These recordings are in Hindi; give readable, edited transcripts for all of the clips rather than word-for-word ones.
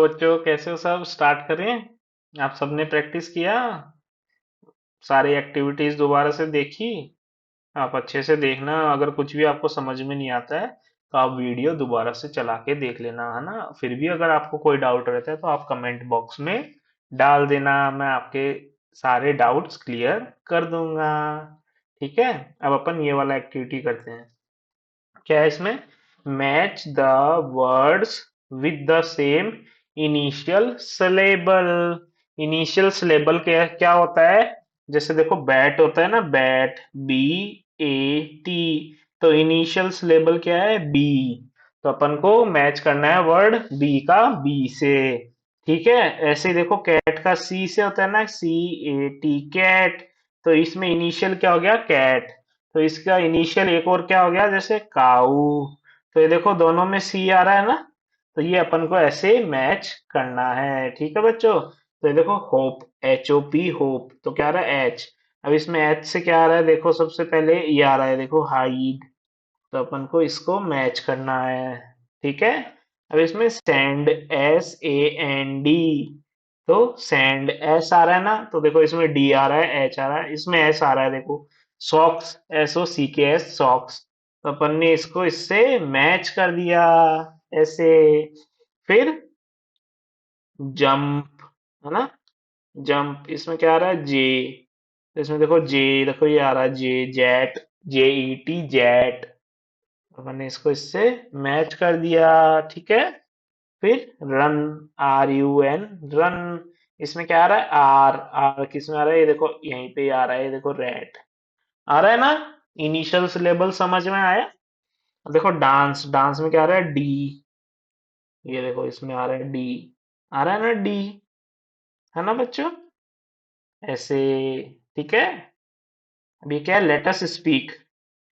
बच्चों, कैसे हो सब? स्टार्ट करें। आप सबने प्रैक्टिस किया? सारी एक्टिविटीज दोबारा से देखी? आप अच्छे से देखना। अगर कुछ भी आपको समझ में नहीं आता है तो आप वीडियो दोबारा से चला के देख लेना, है ना? फिर भी अगर आपको कोई डाउट रहता है तो आप कमेंट बॉक्स में डाल देना, मैं आपके सारे डाउट्स क्लियर कर दूंगा। ठीक है। अब अपन ये वाला एक्टिविटी करते हैं। क्या है इसमें? Match the words with the same initial syllable. Initial syllable क्या क्या होता है? जैसे देखो, बैट होता है ना, बैट, बी ए टी। तो इनिशियल सिलेबल क्या है? बी। तो अपन को मैच करना है वर्ड बी का बी से। ठीक है। ऐसे ही देखो, कैट का सी से होता है ना, सी ए टी, कैट। तो इसमें इनिशियल क्या हो गया? कैट। तो इसका इनिशियल एक और क्या हो गया? जैसे काऊ। तो ये देखो, दोनों में सी आ रहा है ना। तो ये अपन को ऐसे मैच करना है। ठीक है बच्चों। तो ये देखो, hope, H O P, hope. तो क्या आ रहा है? एच। अब इसमें एच से क्या आ रहा है? देखो, सबसे पहले ये आ रहा है, देखो, हाइड। तो अपन को इसको मैच करना है। ठीक है। अब इसमें sand, S A N D. तो सैंड, एस आ रहा है ना, तो देखो इसमें डी आ रहा है, एच आ रहा है, इसमें एस आ रहा है, देखो। सॉक्स, एस ओ सी के एस, सॉक्स। तो अपन ने इसको इससे मैच कर दिया, ऐसे। फिर जंप, है ना? जंप, इसमें क्या आ रहा है? जे। तो इसमें देखो जे, देखो ये आ रहा है J, jet, J E T, jet. अपन ने इसको इससे मैच कर दिया। ठीक है। फिर run, R U N, run. इसमें क्या आ रहा है? आर। आर किस में आ रहा है? ये देखो, यहीं पे आ रहा है, ये देखो, रेट। आ रहा है ना? इनिशियल सिलेबल समझ में आया? अब देखो, डांस, डांस में क्या आ रहा है? डी। ये देखो, इसमें आ रहा है डी। आ रहा है ना डी? है ना बच्चों? ऐसे। ठीक है। अब ये क्या है? Let us speak.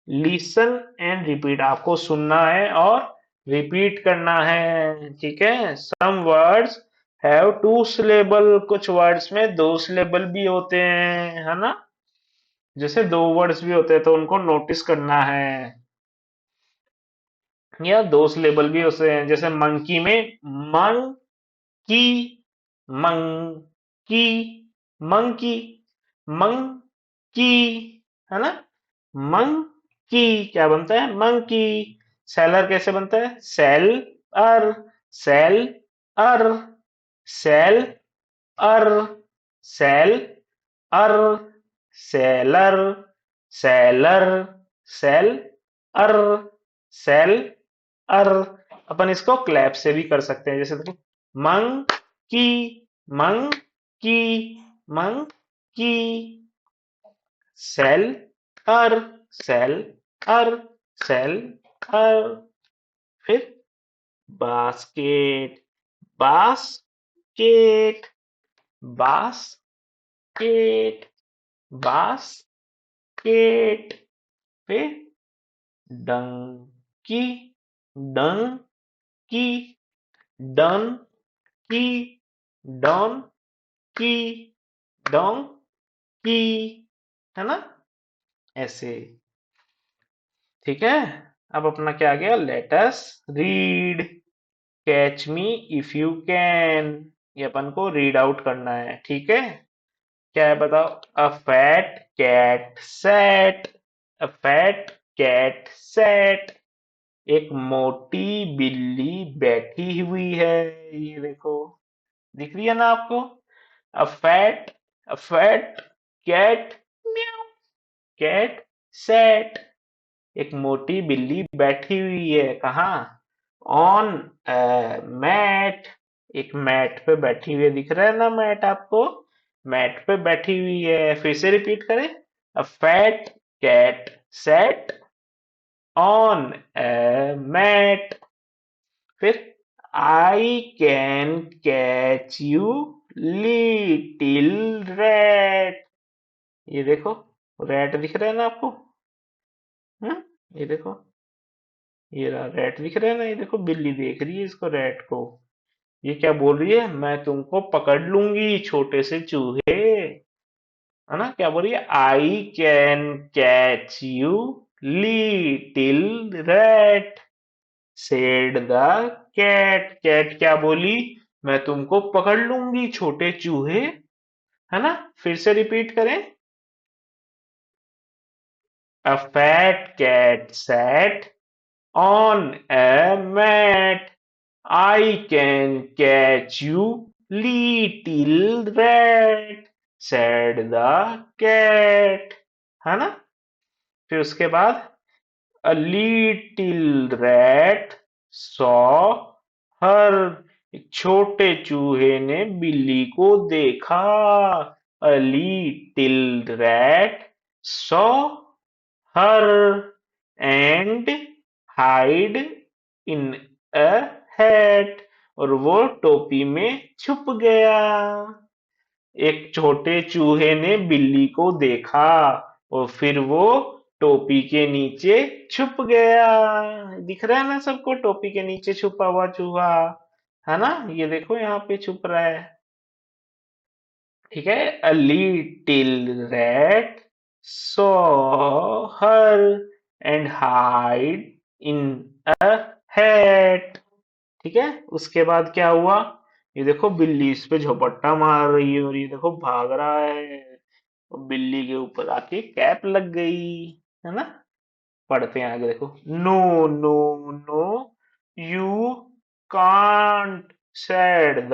Listen and repeat, आपको सुनना है और रिपीट करना है। ठीक है। Some words have two syllable, कुछ वर्ड्स में दो सिलेबल भी होते हैं, है ना? जैसे दो वर्ड्स भी होते हैं तो उनको नोटिस करना है। या दो सिलेबल भी होते हैं, जैसे मंकी में की, मंकी, मंकी, मंकी, है ना? मंकी क्या बनता है? मंकी। सेलर कैसे बनता है? सेल अर, सेल अर, सेल अर, सेल अर, सेलर, सेलर, सेल अर, सेल अर। अपन इसको क्लैप से भी कर सकते हैं, जैसे देखो, मंग की, मंग की, मंग की, सेल अर, सेल अर, सेल अर। फिर बास्केट, बास्केट, बास्केट, बास्केट। फिर डंकी, डंकी, डंकी, डोंकी, डोंकी, है ना? ऐसे। ठीक है। अब अपना क्या आ गया? Let us read. Catch me if you can. ये अपन को रीड आउट करना है। ठीक है। क्या है बताओ? A fat cat sat, a fat cat sat. एक मोटी बिल्ली बैठी हुई है। ये देखो, दिख रही है ना आपको? A fat, a fat cat, म्याऊ, कैट सैट। एक मोटी बिल्ली बैठी हुई है, कहाँ? On mat. एक मैट पे बैठी हुई है, दिख रहा है ना मैट आपको? मैट पे बैठी हुई है। फिर से रिपीट करें। A fat cat sat on mat. फिर I can catch you little rat. ये देखो, रैट दिख रहा है ना आपको? हम्म, ये देखो, ये रहा रैट दिख रहा है ना? ये देखो, बिल्ली देख रही है इसको, रैट को। ये क्या बोल रही है? मैं तुमको पकड़ लूंगी, छोटे से चूहे। है ना? क्या बोल रही है? I can catch you little rat, said the cat. Cat क्या बोली? मैं तुमको पकड़ लूंगी छोटे चूहे, है ना? फिर से रिपीट करें। A fat cat sat on a mat. I can catch you, little rat, said the cat. है ना? फिर उसके बाद a little rat saw her. एक छोटे चूहे ने बिल्ली को देखा। a little rat saw her and hide in a hat. और वो टोपी में छुप गया। एक छोटे चूहे ने बिल्ली को देखा और फिर वो टोपी के नीचे छुप गया। दिख रहा है ना सबको, टोपी के नीचे छुपा हुआ चूहा, है ना? ये देखो यहाँ पे छुप रहा है। ठीक है। A little rat saw her and hide in a hat. ठीक है। उसके बाद क्या हुआ? ये देखो बिल्ली इस पे झपट्टा मार रही है और ये देखो भाग रहा है और बिल्ली के ऊपर आके कैप लग गई, है ना? पढ़ते हैं आगे देखो। No no no, you can't, said the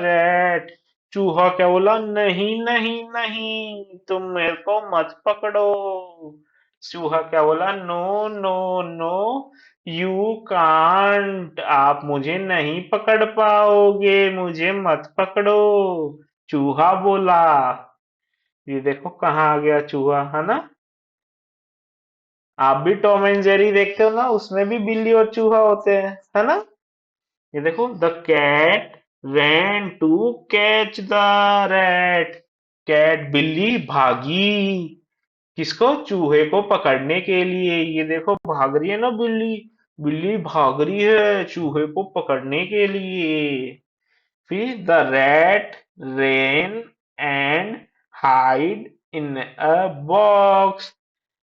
rat. चूहा क्या बोला? नहीं नहीं नहीं, तुम मेरे को मत पकड़ो। चूहा क्या बोला? No no no, you can't, आप मुझे नहीं पकड़ पाओगे, मुझे मत पकड़ो। चूहा बोला। ये देखो कहाँ आ गया चूहा, है ना? आप भी टॉम एंड जेरी देखते हो ना, उसमें भी बिल्ली और चूहा होते हैं, है ना? ये देखो, the cat ran to catch the rat. Cat बिल्ली भागी किसको? चूहे को पकड़ने के लिए। ये देखो भाग रही है ना बिल्ली, बिल्ली भाग रही है चूहे को पकड़ने के लिए। फिर the rat rain and hide in a box.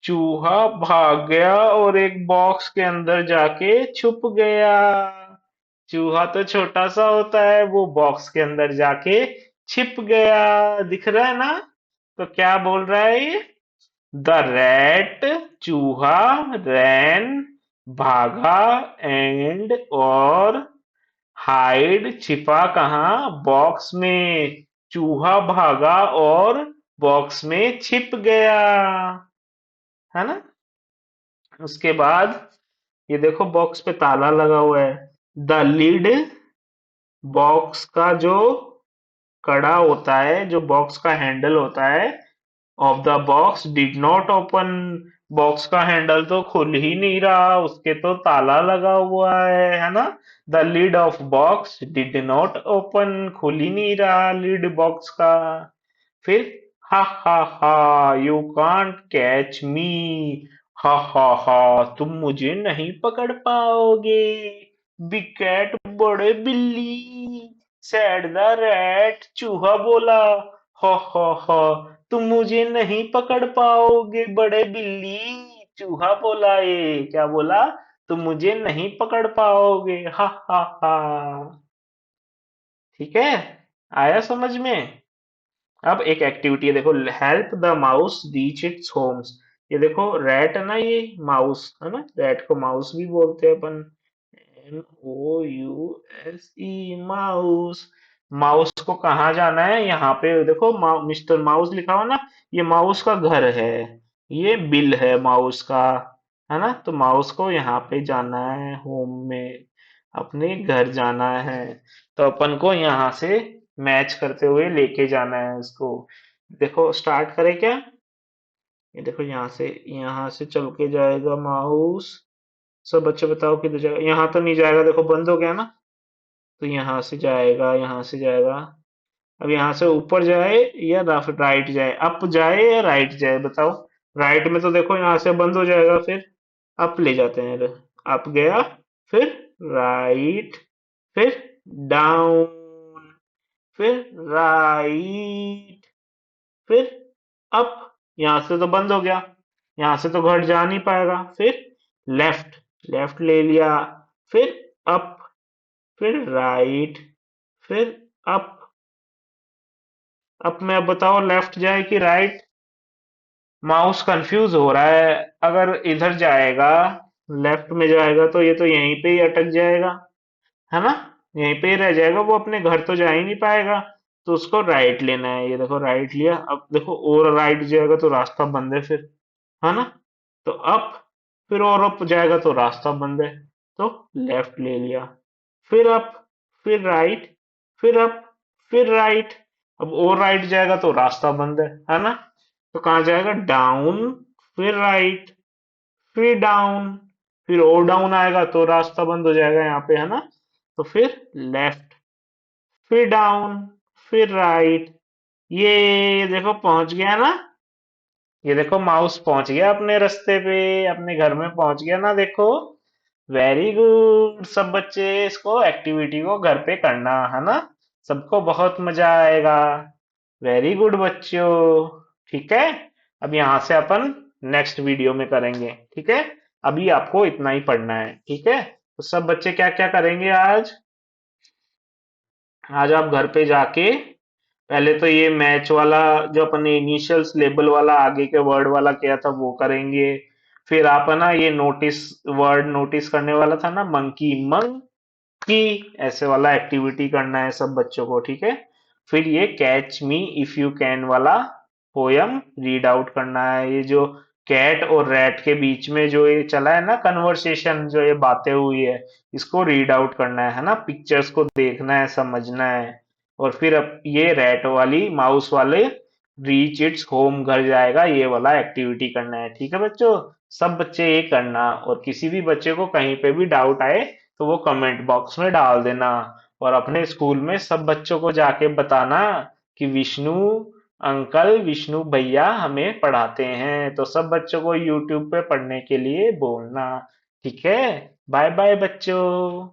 चूहा भाग गया और एक बॉक्स के अंदर जाके छुप गया। चूहा तो छोटा सा होता है, वो बॉक्स के अंदर जाके छिप गया। दिख रहा है ना? तो क्या बोल रहा है ये? द रैट, चूहा, रैन, भागा, एंड, और, हाइड, छिपा कहाँ? बॉक्स में। चूहा भागा और बॉक्स में छिप गया, है ना? उसके बाद ये देखो बॉक्स पे ताला लगा हुआ है। द लिड, बॉक्स का जो कड़ा होता है, जो बॉक्स का हैंडल होता है, of the box did not open. Box का हैंडल तो खुल ही नहीं रहा, उसके तो ताला लगा हुआ है ना? The lid of box did not open, खुल ही नहीं रहा लिड बॉक्स का। फिर हा हा, यू कांट कैच मी, हा हा, तुम मुझे नहीं पकड़ पाओगे। बिग कैट, बड़े बिल्ली, सैड द रैट, चूहा बोला। हा, तुम मुझे नहीं पकड़ पाओगे बड़े बिल्ली। चूहा बोला, ये क्या बोला? तुम मुझे नहीं पकड़ पाओगे, हा। ठीक है, आया समझ में? अब एक एक्टिविटी है देखो, help the mouse reach its homes. ये देखो रैट है ना, ये माउस है ना, रैट को माउस भी बोलते हैं अपन। MOUSE, mouse. माउस को कहाँ जाना है? यहाँ पे देखो मिस्टर माउस लिखा हुआ ना, ये माउस का घर है, ये बिल है माउस का, है ना? तो माउस को यहाँ पे जाना है, होम में, अपने घर जाना है। तो अपन को यहाँ से मैच करते हुए लेके जाना है इसको। देखो स्टार्ट करें क्या? ये देखो यहाँ से चल के जाएगा माउस। सब बच्चे बताओ किधर जाएगा? यहाँ तो नहीं जाएगा, देखो बंद हो गया ना। तो यहाँ से जाएगा, यहाँ से जाएगा। अब यहाँ से ऊपर जाए या राइट जाए, अप जाए या राइट जाए, बताओ? राइट में तो देखो यहाँ से बंद हो जाएगा, फिर अप ले जाते हैं। अप गया, फिर राइट, फिर डाउन, फिर राइट, फिर अप। यहाँ से तो बंद हो गया, यहाँ से तो घट जा नहीं पाएगा। फिर लेफ्ट, लेफ्ट ले लिया, फिर अप, फिर राइट, फिर अप। अब मैं बताओ लेफ्ट जाए कि राइट। माउस कंफ्यूज हो रहा है। अगर इधर जाएगा, लेफ्ट में जाएगा तो ये तो यहीं पे ही अटक जाएगा, है ना। यहीं पे ही रह जाएगा, वो अपने घर तो जा ही नहीं पाएगा। तो उसको राइट लेना है। ये देखो राइट लिया। अब देखो और राइट जाएगा तो रास्ता बंद है फिर, है ना। तो अप, फिर और अप जाएगा तो रास्ता बंद है, तो लेफ्ट ले लिया। फिर अप, फिर राइट, फिर अप, फिर राइट। अब और राइट जाएगा तो रास्ता बंद है ना। तो कहाँ जाएगा, डाउन, फिर राइट, फिर डाउन, फिर और डाउन आएगा तो रास्ता बंद हो जाएगा यहाँ पे, है ना। तो फिर लेफ्ट, फिर डाउन, फिर राइट। ये देखो पहुंच गया ना। ये देखो माउस पहुंच गया अपने रास्ते पे, अपने घर में पहुंच गया ना, देखो। वेरी गुड सब बच्चे, इसको एक्टिविटी को घर पे करना, है ना। सबको बहुत मजा आएगा। वेरी गुड बच्चों। ठीक है। अब यहाँ से अपन नेक्स्ट वीडियो में करेंगे, ठीक है। अभी आपको इतना ही पढ़ना है, ठीक है। तो सब बच्चे क्या क्या करेंगे आज। आज आप घर पे जाके पहले तो ये मैच वाला, जो अपन ने इनिशियल्स लेबल वाला आगे के वर्ड वाला किया था वो करेंगे। फिर आप है ना ये नोटिस, वर्ड नोटिस करने वाला था ना, मंकी, मंकी, ऐसे वाला एक्टिविटी करना है सब बच्चों को, ठीक है। फिर ये catch me if you can वाला पोयम रीड आउट करना है। ये जो कैट और रैट के बीच में जो ये चला है ना कन्वर्सेशन, जो ये बातें हुई है, इसको रीड आउट करना है ना। पिक्चर्स को देखना है, समझना है। और फिर अब ये रैट वाली, माउस वाले रीच इट्स होम, घर जाएगा, ये वाला एक्टिविटी करना है, ठीक है बच्चों। सब बच्चे ये करना, और किसी भी बच्चे को कहीं पे भी डाउट आए तो वो कमेंट बॉक्स में डाल देना। और अपने स्कूल में सब बच्चों को जाके बताना कि विष्णु अंकल, विष्णु भैया हमें पढ़ाते हैं। तो सब बच्चों को यूट्यूब पे पढ़ने के लिए बोलना, ठीक है। बाय बाय बच्चों।